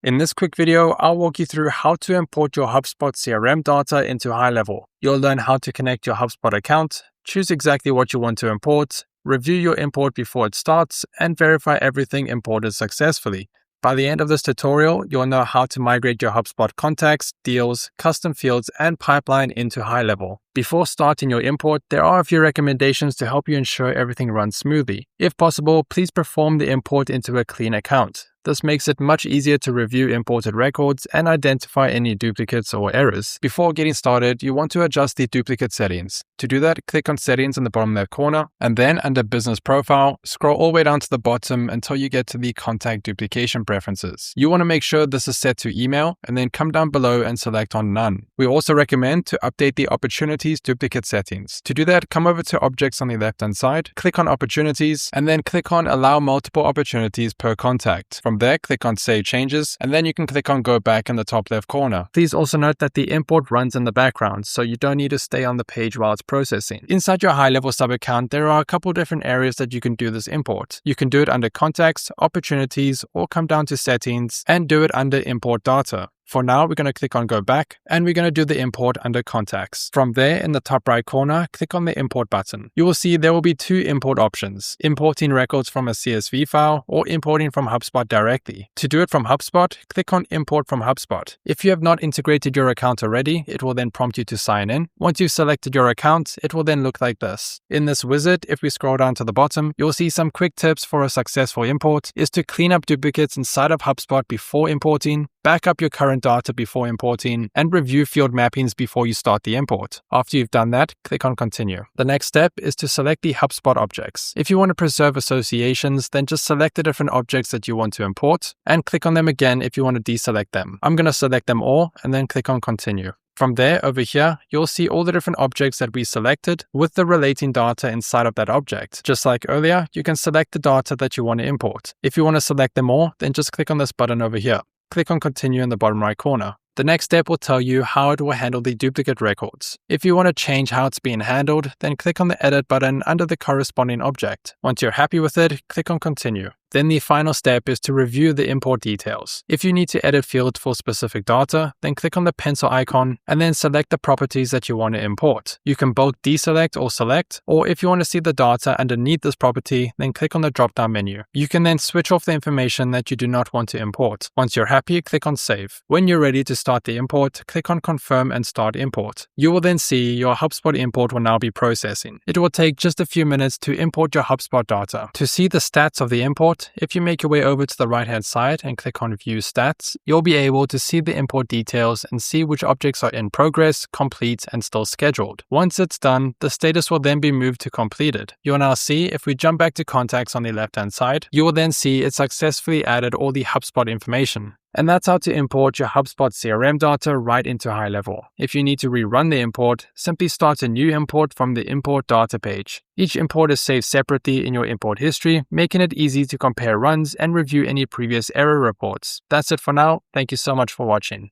In this quick video, I'll walk you through how to import your HubSpot CRM data into HighLevel. You'll learn how to connect your HubSpot account, choose exactly what you want to import, review your import before it starts, and verify everything imported successfully. By the end of this tutorial, you'll know how to migrate your HubSpot contacts, deals, custom fields, and pipeline into HighLevel. Before starting your import, there are a few recommendations to help you ensure everything runs smoothly. If possible, please perform the import into a clean account. This makes it much easier to review imported records and identify any duplicates or errors. Before getting started, you want to adjust the duplicate settings. To do that, click on Settings in the bottom left corner, and then under Business Profile, scroll all the way down to the bottom until you get to the Contact Duplication Preferences. You want to make sure this is set to email, and then come down below and select on None. We also recommend to update the Opportunities Duplicate settings. To do that, come over to Objects on the left-hand side, click on Opportunities, and then click on Allow Multiple Opportunities per Contact. From there, click on Save Changes, and then you can click on Go Back in the top left corner. Please also note that the import runs in the background, so you don't need to stay on the page while it's processing. Inside your HighLevel sub-account, there are a couple different areas that you can do this import. You can do it under Contacts, Opportunities, or come down to Settings and do it under Import Data. For now, we're going to click on Go Back, and we're going to do the import under Contacts. From there, in the top right corner, click on the Import button. You will see there will be two import options: importing records from a CSV file or importing from HubSpot directly. To do it from HubSpot, click on Import from HubSpot. If you have not integrated your account already, it will then prompt you to sign in. Once you've selected your account, it will then look like this. In this wizard, if we scroll down to the bottom, you'll see some quick tips for a successful import is to clean up duplicates inside of HubSpot before importing, back up your current data before importing, and review field mappings before you start the import. After you've done that, click on Continue. The next step is to select the HubSpot objects. If you want to preserve associations, then just select the different objects that you want to import and click on them again if you want to deselect them. I'm going to select them all and then click on Continue. From there, over here, you'll see all the different objects that we selected with the relating data inside of that object. Just like earlier, you can select the data that you want to import. If you want to select them all, then just click on this button over here. Click on Continue in the bottom right corner. The next step will tell you how it will handle the duplicate records. If you want to change how it's being handled, then click on the Edit button under the corresponding object. Once you're happy with it, click on Continue. Then the final step is to review the import details. If you need to edit fields for specific data, then click on the pencil icon and then select the properties that you want to import. You can both deselect or select, or if you want to see the data underneath this property, then click on the drop-down menu. You can then switch off the information that you do not want to import. Once you're happy, click on Save. When you're ready to start the import, click on Confirm and Start Import. You will then see your HubSpot import will now be processing. It will take just a few minutes to import your HubSpot data. To see the stats of the import, if you make your way over to the right-hand side and click on View Stats, you'll be able to see the import details and see which objects are in progress, complete, and still scheduled. Once it's done, the status will then be moved to completed. You'll now see if we jump back to Contacts on the left-hand side, you will then see it successfully added all the HubSpot information. And that's how to import your HubSpot CRM data right into HighLevel. If you need to rerun the import, simply start a new import from the Import Data page. Each import is saved separately in your import history, making it easy to compare runs and review any previous error reports. That's it for now. Thank you so much for watching.